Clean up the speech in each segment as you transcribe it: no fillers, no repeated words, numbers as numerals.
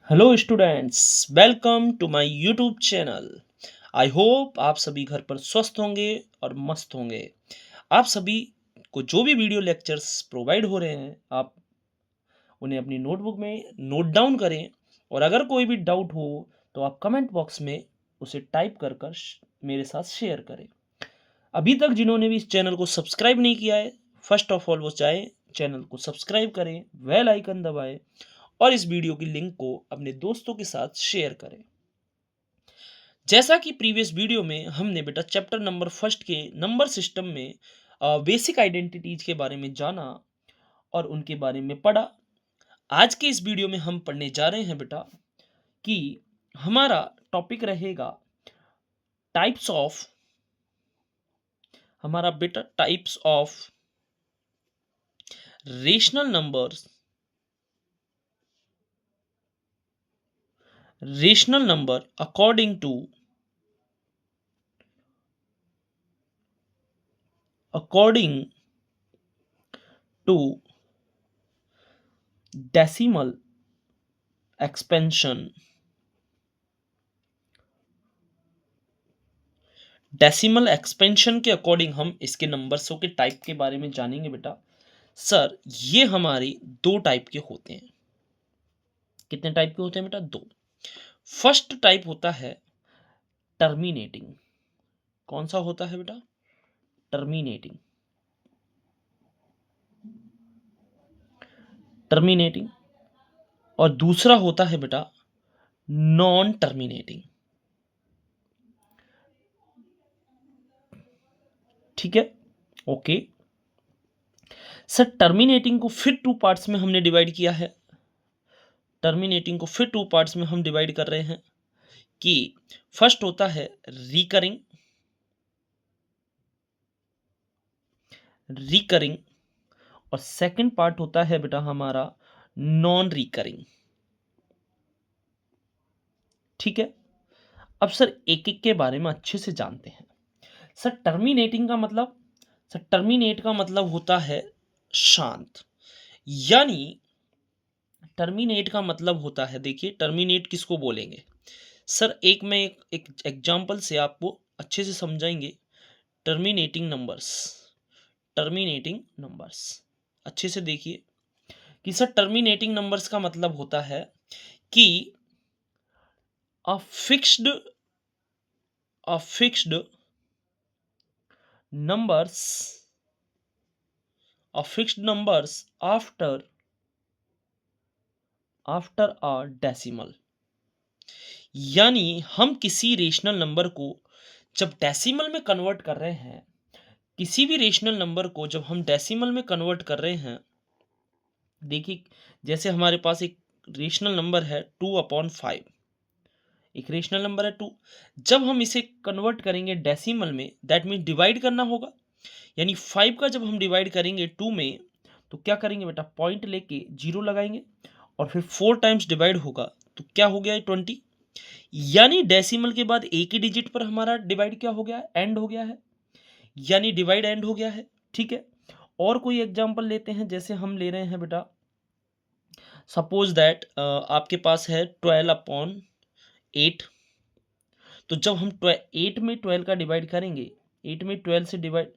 Hello students, welcome to my YouTube channel. I hope आप सभी घर पर स्वस्थ होंगे और मस्त होंगे। आप सभी को जो भी वीडियो लेक्चर्स प्रोवाइड हो रहे हैं, आप उन्हें अपनी नोटबुक में नोट डाउन करें और अगर कोई भी डाउट हो तो आप कमेंट बॉक्स में उसे टाइप कर मेरे साथ शेयर करें। अभी तक जिन्होंने भी इस चैनल को सब्सक्राइब नहीं किया है, फर्स्ट ऑफ ऑल वो चाहे चैनल को सब्सक्राइब करें, बेल आइकन दबाएं और इस वीडियो की लिंक को अपने दोस्तों के साथ शेयर करें। जैसा कि प्रीवियस वीडियो में हमने बेटा चैप्टर नंबर फर्स्ट के नंबर सिस्टम में बेसिक आइडेंटिटीज के बारे में जाना और उनके बारे में पढ़ा। आज के इस वीडियो में हम पढ़ने जा रहे हैं बेटा कि हमारा टॉपिक रहेगा टाइप्स ऑफ हमारा बेटा types of rational numbers rational number according to decimal expansion. Decimal expansion के अकॉर्डिंग हम इसके नंबर्सों के टाइप के बारे में जानेंगे बेटा। सर, ये हमारे दो टाइप के होते हैं। कितने टाइप के होते हैं बेटा? दो। फर्स्ट टाइप होता है टर्मिनेटिंग। कौन सा होता है बेटा? टर्मिनेटिंग। टर्मिनेटिंग। और दूसरा होता है बेटा नॉन टर्मिनेटिंग। ठीक है, ओके। सर, टर्मिनेटिंग को फिर टू पार्ट्स में हमने डिवाइड किया है। टर्मिनेटिंग को फिर टू पार्ट्स में हम डिवाइड कर रहे हैं कि फर्स्ट होता है रिकरिंग। रिकरिंग और सेकंड पार्ट होता है बेटा हमारा नॉन रिकरिंग। ठीक है, अब सर एक एक के बारे में अच्छे से जानते हैं। सर, टर्मिनेटिंग का मतलब, सर टर्मिनेट का मतलब होता है शांत। यानी टर्मिनेट का मतलब होता है, देखिए टर्मिनेट किसको बोलेंगे सर, एक एग्जांपल से आपको अच्छे से समझाएंगे। Terminating numbers. टर्मिनेटिंग नंबर्स अच्छे से देखिए कि सर टर्मिनेटिंग नंबर्स का मतलब होता है कि a fixed numbers fixed numbers after a decimal। यानी हम किसी रेशनल नंबर को जब डेसिमल में कन्वर्ट कर रहे हैं, किसी भी रेशनल नंबर को जब हम डेसिमल में कन्वर्ट कर रहे हैं, देखिए जैसे हमारे पास एक रेशनल नंबर है 2/5। एक रेशनल नंबर है 2। जब हम इसे कन्वर्ट करेंगे डेसिमल में, दैट मीन डिवाइड करना होगा। यानी 5 का जब हम डिवाइड करेंगे 2 में, तो क्या करेंगे बेटा, पॉइंट लेके 0 लगाएंगे और फिर 4 टाइम्स डिवाइड होगा तो क्या हो गया, 20। यानी डेसिमल के बाद एक ही डिजिट पर हमारा डिवाइड क्या हो गया, एंड हो गया है। यानी डिवाइड एंड हो गया है। ठीक है, और कोई एग्जांपल लेते हैं। जैसे हम ले रहे हैं बेटा, सपोज दैट आपके पास है 12/8। तो जब हम 8 में 12 का डिवाइड करेंगे, 8 में 12 से डिवाइड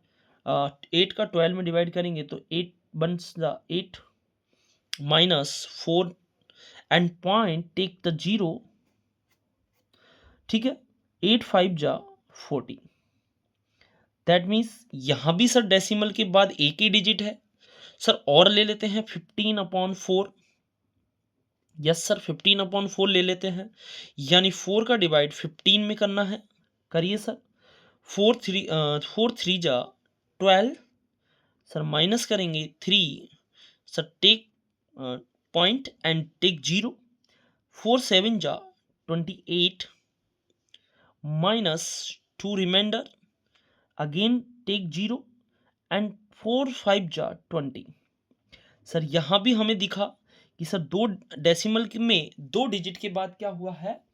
8 का 12 में डिवाइड करेंगे तो 8 buns the 8 -4 and point take the 0। ठीक है, 8 5 जा 40। दैट मीन्स यहां भी सर डेसिमल के बाद एक ही डिजिट है। सर और ले लेते हैं 15/4। यस सर, 15/4 ले लेते हैं। यानी 4 का डिवाइड 15 में करना है। करिए सर। 4 3 जा 12। सर माइनस करेंगे 3। Sir take point and take 0। 4 7 जा 28 -2 रिमाइंडर, अगेन टेक 0 एंड 4 5 जा 20। सर यहां भी हमें दिखा कि सर दो डेसिमल में दो डिजिट के बाद क्या हुआ है,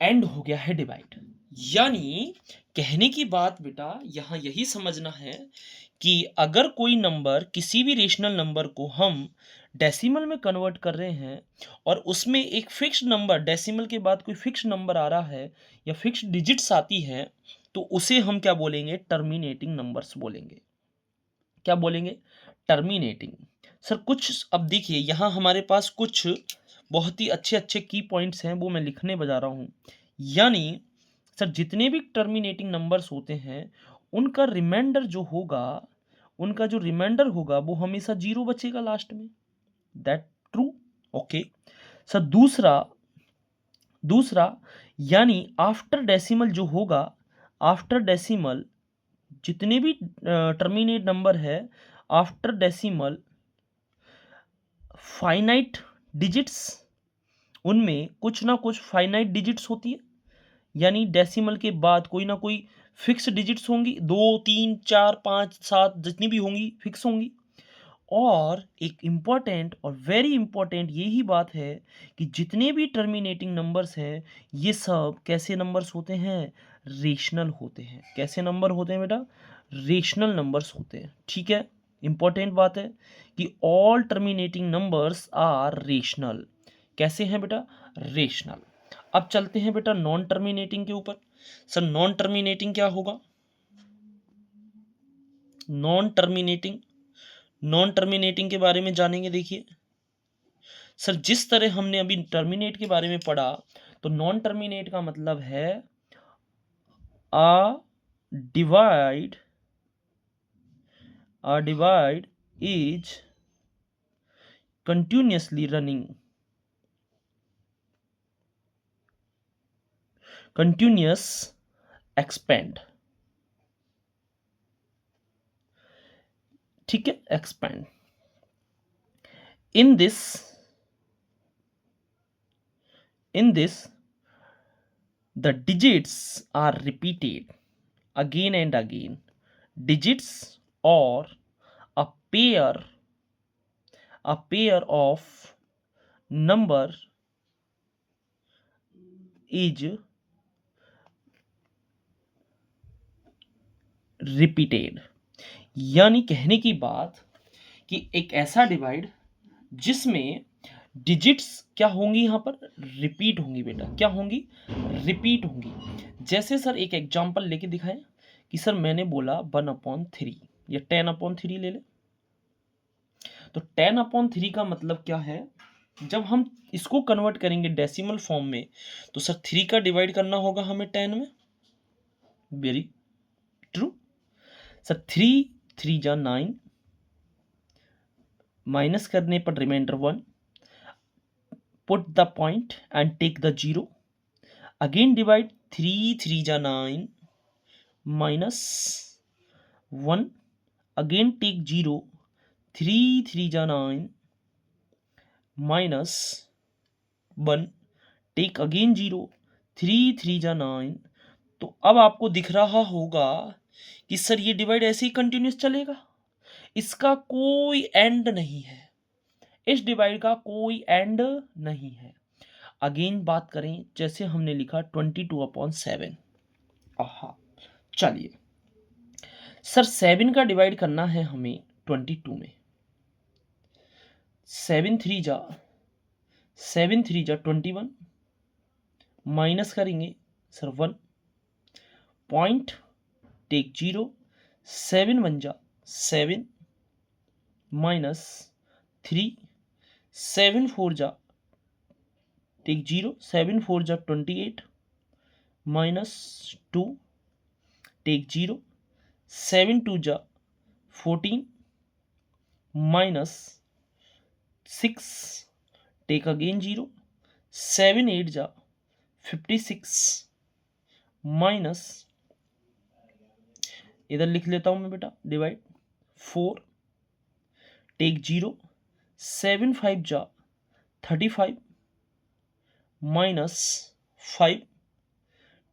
एंड हो गया है डिवाइड। यानी कहने की बात बेटा यहां यही समझना है कि अगर कोई नंबर, किसी भी रेशनल नंबर को हम डेसिमल में कन्वर्ट कर रहे हैं और उसमें एक फिक्स्ड नंबर, डेसिमल के बाद कोई फिक्स्ड नंबर आ रहा है या फिक्स्ड डिजिट्स आती है, तो उसे हम क्या बोलेंगे? टर्मिनेटिंग नंबर्स बोलेंगे। क्या बोलेंगे? टर्मिनेटिंग। सर कुछ अब देखिए यहाँ हमारे पास कुछ बहुत ही अच्छे अच्छे की पॉइंट्स हैं, वो मैं लिखने बजा रहा हूँ। यानी सर जितने भी टर्मिनेटिंग नंबर्स होते हैं उनका रिमाइंडर जो होगा, उनका जो रिमाइंडर होगा वो हमेशा जीरो बचेगा लास्ट में। That true? Okay sir. दूसरा दूसरा यानी आफ्टर डेसिमल जो होगा, आफ्टर डेसिमल जितने भी टर्मिनेट नंबर है, आफ्टर डेसिमल फाइनाइट डिजिट्स, उनमें कुछ ना कुछ फाइनाइट डिजिट्स होती है। यानी डेसिमल के बाद कोई ना कोई फिक्स डिजिट्स होंगी, 2 3 4 5 7 जितनी भी होंगी फिक्स होंगी। और एक इम्पॉर्टेंट और वेरी इम्पॉर्टेंट यही बात है कि जितने भी टर्मिनेटिंग नंबर्स हैं ये सब कैसे नंबर्स होते हैं? रेशनल होते हैं। कैसे नंबर होते हैं बेटा? रेशनल नंबर्स होते हैं। ठीक है, इम्पॉर्टेंट बात है कि all terminating numbers are rational. कैसे हैं बेटा? रेशनल। अब चलते हैं बेटा नॉन टर्मिनेटिंग के ऊपर। सर नॉन टर्मिनेटिंग क्या होगा? नॉन टर्मिनेटिंग, नॉन टर्मिनेटिंग के बारे में जानेंगे। देखिए सर जिस तरह हमने अभी टर्मिनेट के बारे में पढ़ा, तो नॉन टर्मिनेट का मतलब है a divide is continuously running, continuous expand। ठीक है, expand। in this the digits are repeated again and again। digits or a pair of number is repeated। यानी कहने की बात कि एक ऐसा डिवाइड जिसमें डिजिट्स क्या होंगी? यहाँ पर रिपीट होंगी बेटा। क्या होंगी? रिपीट होंगी। जैसे सर एक एग्जांपल लेके दिखाएं कि सर मैंने बोला 1/3 या 10/3 ले ले। तो 10/3 का मतलब क्या है? जब हम इसको कन्वर्ट करेंगे डेसिमल फॉर्म में, तो सर 3 का डिवाइड करना होगा हमें 10 में। Very true. सर 3 3 जा 9, माइनस करने पर reminder 1, put the point and take the 0, again divide 3 3 ja 9 minus 1, again take 0, 3 3 ja 9 minus 1, take again 0, 3 3 जा 9। तो अब आपको दिख रहा होगा कि सर ये डिवाइड ऐसे ही कंटिन्यूस चलेगा, इसका कोई एंड नहीं है। इस डिवाइड का कोई एंड नहीं है। अगेन बात करें, जैसे हमने लिखा 22/7। आहा, चलिए सर 7 का डिवाइड करना है हमें 22 में। 7 3 जा 21, माइनस करेंगे सर 1, पॉइंट टेक 0, 7 1 जा 7, माइनस 3, 7 4 जा टेक 0, 7 4 जा 28, माइनस 2, टेक 0, 7 2 जा 14, माइनस 6, टेक अगेन 0, 7 8 जा 56, माइनस, इधर लिख लेता हूं मैं बेटा डिवाइड 4, टेक 0, 7 5 जा 35, माइनस 5,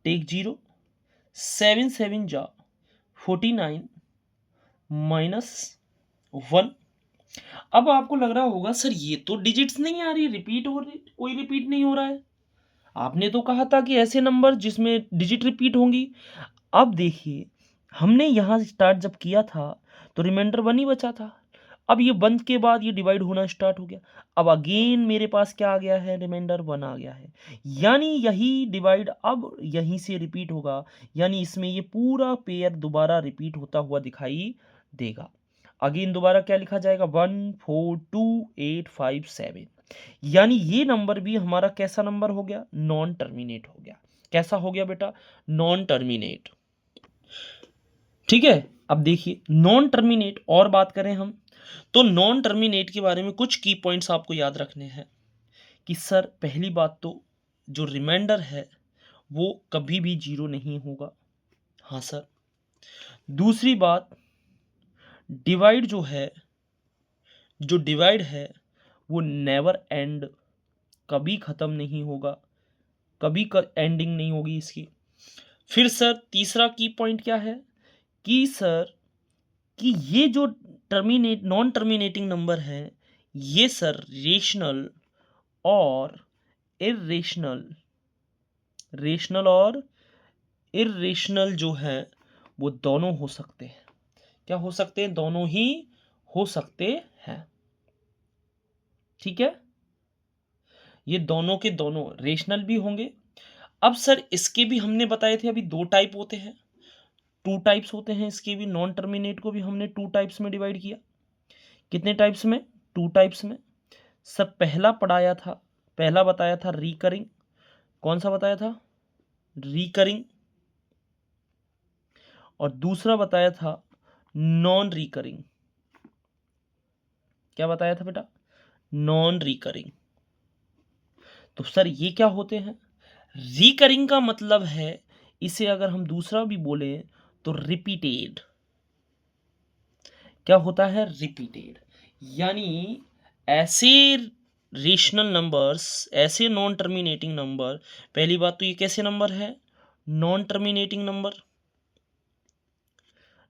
टेक 0, 7 7 जा 49, माइनस 1। अब आपको लग रहा होगा सर ये तो डिजिट्स नहीं आ रही, रिपीट हो रही, कोई रिपीट नहीं हो रहा है। आपने तो कहा था कि ऐसे नंबर जिसमें डिजिट रिपीट होंगी। अब देखिए हमने यहाँ स्टार्ट जब किया था तो रिमाइंडर 1 ही बचा था। अब ये 1 के बाद ये डिवाइड होना स्टार्ट हो गया। अब अगेन मेरे पास क्या आ गया है, रिमाइंडर 1 आ गया है, यानी यही डिवाइड अब यहीं से रिपीट होगा, यानी इसमें ये पूरा पेयर दोबारा रिपीट होता हुआ दिखाई देगा। अगेन दोबारा क्या लिखा जाएगा, 1 4 2 8 5 7, यानी ये नंबर भी हमारा कैसा नंबर हो गया, नॉन टर्मिनेट हो गया। कैसा हो गया बेटा, नॉन टर्मिनेट। ठीक है, अब देखिए नॉन टर्मिनेट और बात करें हम, तो नॉन टर्मिनेट के बारे में कुछ की पॉइंट्स आपको याद रखने हैं कि सर पहली बात तो जो रिमाइंडर है वो कभी भी 0 नहीं होगा। हाँ सर। दूसरी बात, डिवाइड जो डिवाइड है वो नेवर एंड, कभी खत्म नहीं होगा, कभी एंडिंग नहीं होगी इसकी। फिर सर तीसरा की पॉइंट क्या है कि सर कि ये जो नॉन टर्मिनेटिंग नंबर है ये सर रेशनल और इर्रेशनल, रेशनल और इर्रेशनल जो है वो दोनों हो सकते हैं। क्या हो सकते हैं, दोनों ही हो सकते हैं। ठीक है, ये दोनों के दोनों रेशनल भी होंगे। अब सर इसके भी हमने बताए थे अभी 2 टाइप होते हैं, 2 टाइप्स होते हैं इसके भी, नॉन टर्मिनेट को भी हमने 2 टाइप्स में डिवाइड किया। कितने टाइप्स में, 2 टाइप्स में। सर पहला बताया था रिकरिंग, कौन सा बताया था, रिकरिंग, और दूसरा बताया था नॉन रिकरिंग। क्या बताया था बेटा, नॉन रिकरिंग। तो सर ये क्या होते हैं, रिकरिंग का मतलब है, इसे अगर हम दूसरा भी बोले तो रिपीटेड। क्या होता है, रिपीटेड, यानी ऐसे रेशनल नंबर्स, ऐसे नॉन टर्मिनेटिंग नंबर, पहली बात तो ये कैसे नंबर है, non terminating number,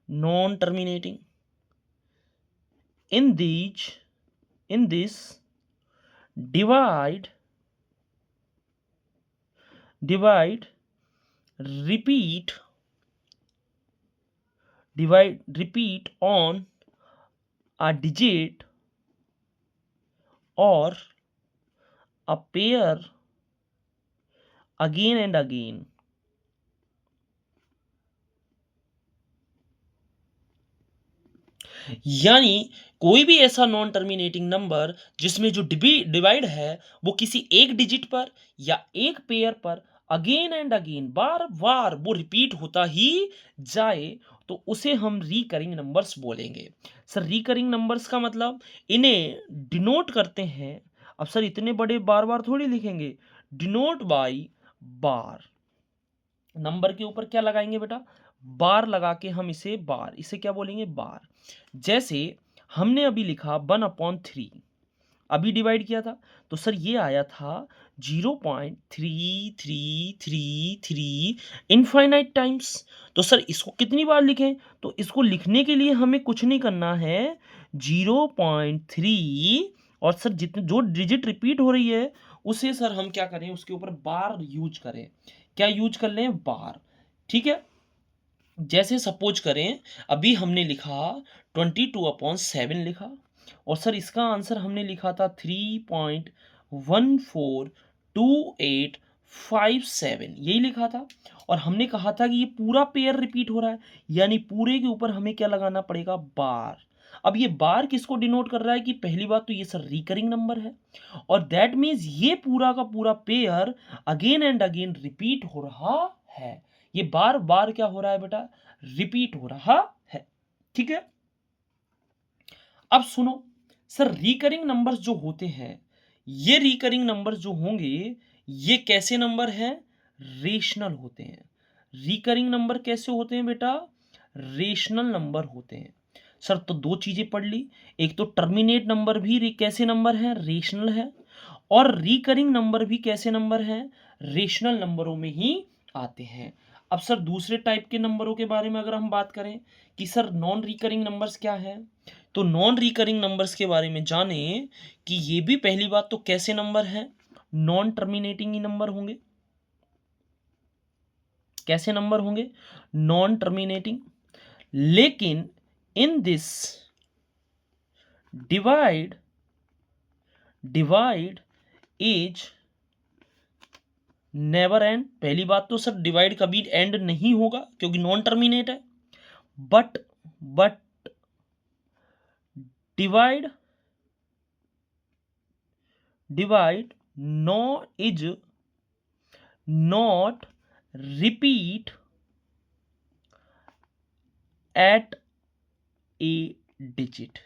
non terminating. in this divide repeat on a digit or a pair again and again। यानी कोई भी ऐसा नॉन टर्मिनेटिंग नंबर जिसमें जो डिवाइड है वो किसी एक डिजिट पर या एक पेयर पर अगेन एंड अगेन, बार बार वो रिपीट होता ही जाए, तो उसे हम रिकरिंग नंबर्स बोलेंगे। सर रिकरिंग नंबर्स का मतलब, इन्हें डिनोट करते हैं, अब सर इतने बड़े बार बार थोड़ी लिखेंगे, डिनोट बाय बार, नंबर के ऊपर क्या लगाएंगे बेटा, बार लगा के हम इसे बार, इसे क्या बोलेंगे, बार। जैसे हमने अभी लिखा 1/3, अभी डिवाइड किया था, तो सर ये आया था 0.3333 इनफाइनाइट टाइम्स। तो सर इसको कितनी बार लिखें, तो इसको लिखने के लिए हमें कुछ नहीं करना है, 0.3 और सर जितने जो डिजिट रिपीट हो रही है उसे सर हम क्या करें, उसके ऊपर बार यूज करें। क्या यूज कर लें, बार। ठीक है, जैसे सपोज करें अभी हमने लिखा 22/7 लिखा, और सर इसका आंसर हमने लिखा था 3.142857, यही लिखा था, और हमने कहा था कि ये पूरा पेयर रिपीट हो रहा है, यानी पूरे के ऊपर हमें क्या लगाना पड़ेगा, बार। अब ये बार किसको डिनोट कर रहा है कि पहली बात तो ये सर रिकरिंग नंबर है, और दैट मीन्स ये पूरा का पूरा pair again and again repeat हो रहा है। ये बार बार क्या हो रहा है बेटा, रिपीट हो रहा है। ठीक है, अब सुनो सर, रिकरिंग नंबर्स जो होते हैं, ये रिकरिंग नंबर्स जो होंगे ये कैसे नंबर हैं, रेशनल होते हैं। रिकरिंग नंबर कैसे होते हैं बेटा, रेशनल नंबर होते हैं। सर तो 2 चीजें पढ़ ली, एक तो टर्मिनेट नंबर भी कैसे नंबर है, रेशनल है, और रिकरिंग नंबर भी कैसे नंबर हैं, रेशनल नंबरों में ही आते हैं। अब सर दूसरे टाइप के नंबरों के बारे में अगर हम बात करें कि सर नॉन रिकरिंग नंबर्स क्या है, तो नॉन रिकरिंग नंबर्स के बारे में जाने कि ये भी पहली बात तो कैसे नंबर है, नॉन टर्मिनेटिंग ही नंबर होंगे। कैसे नंबर होंगे, नॉन टर्मिनेटिंग। लेकिन in this divide is never and. पहली बात तो सर डिवाइड कभी एंड नहीं होगा क्योंकि नॉन टर्मिनेट है, but divide no is not repeat at a digit.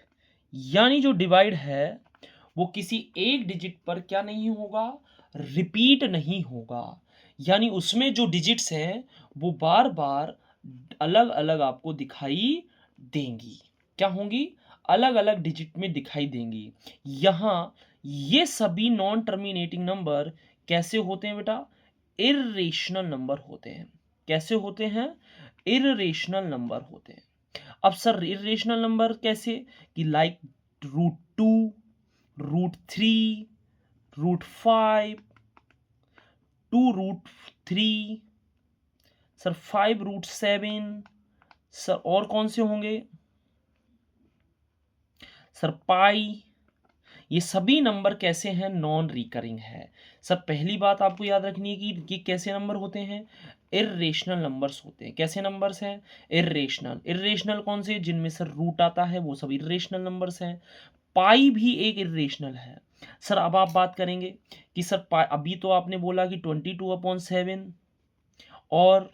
यानी जो डिवाइड है वो किसी एक डिजिट पर क्या नहीं होगा, रिपीट नहीं होगा। यानी उसमें जो डिजिट्स हैं वो बार बार अलग अलग आपको दिखाई देंगी। क्या होंगी, अलग अलग डिजिट में दिखाई देंगी। यहां ये सभी नॉन टर्मिनेटिंग नंबर कैसे होते हैं बेटा, इर्रेशनल नंबर होते हैं। कैसे होते हैं, इर्रेशनल नंबर होते हैं। अब सर इर्रेशनल नंबर कैसे, कि लाइक √2, √3, √5, 2√3, सर 5√7, सर और कौन से होंगे सर, पाई। ये सभी नंबर कैसे हैं, नॉन रिकरिंग है। सर पहली बात आपको याद रखनी है कि ये कैसे नंबर होते हैं, इर्रेशनल नंबर्स होते हैं। कैसे नंबर्स हैं, इर्रेशनल कौन से, जिनमें सर रूट आता है वो सब इर्रेशनल नंबर्स हैं। पाई भी एक इर्रेशनल है। सर अब आप बात करेंगे कि सर अभी तो आपने बोला कि 22/7 और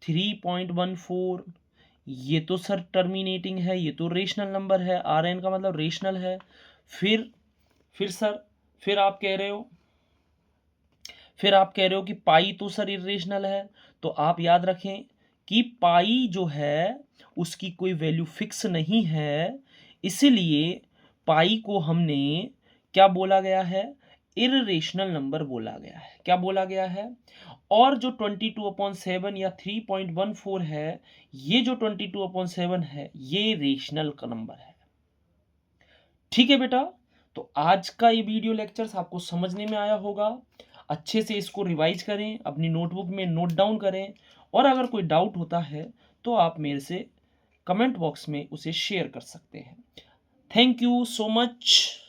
3.14, ये तो सर टर्मिनेटिंग है, ये तो रेशनल नंबर है, आर एन का मतलब रेशनल है। फिर सर फिर आप कह रहे हो कि पाई तो सर इरेशनल है। तो आप याद रखें कि पाई जो है उसकी कोई वैल्यू फिक्स नहीं है, इसलिए पाई को हमने क्या बोला गया है, इरेशनल नंबर बोला गया है। क्या बोला गया है, और जो 22/7 या 3.14 है, ये जो 22/7 है ये रेशनल का नंबर है। ठीक है बेटा, तो आज का ये वीडियो लेक्चर्स आपको समझने में आया होगा। अच्छे से इसको रिवाइज करें, अपनी नोटबुक में नोट डाउन करें, और अगर कोई डाउट होता है तो आप मेरे से कमेंट बॉक्स में उसे शेयर कर सकते हैं। Thank you so much.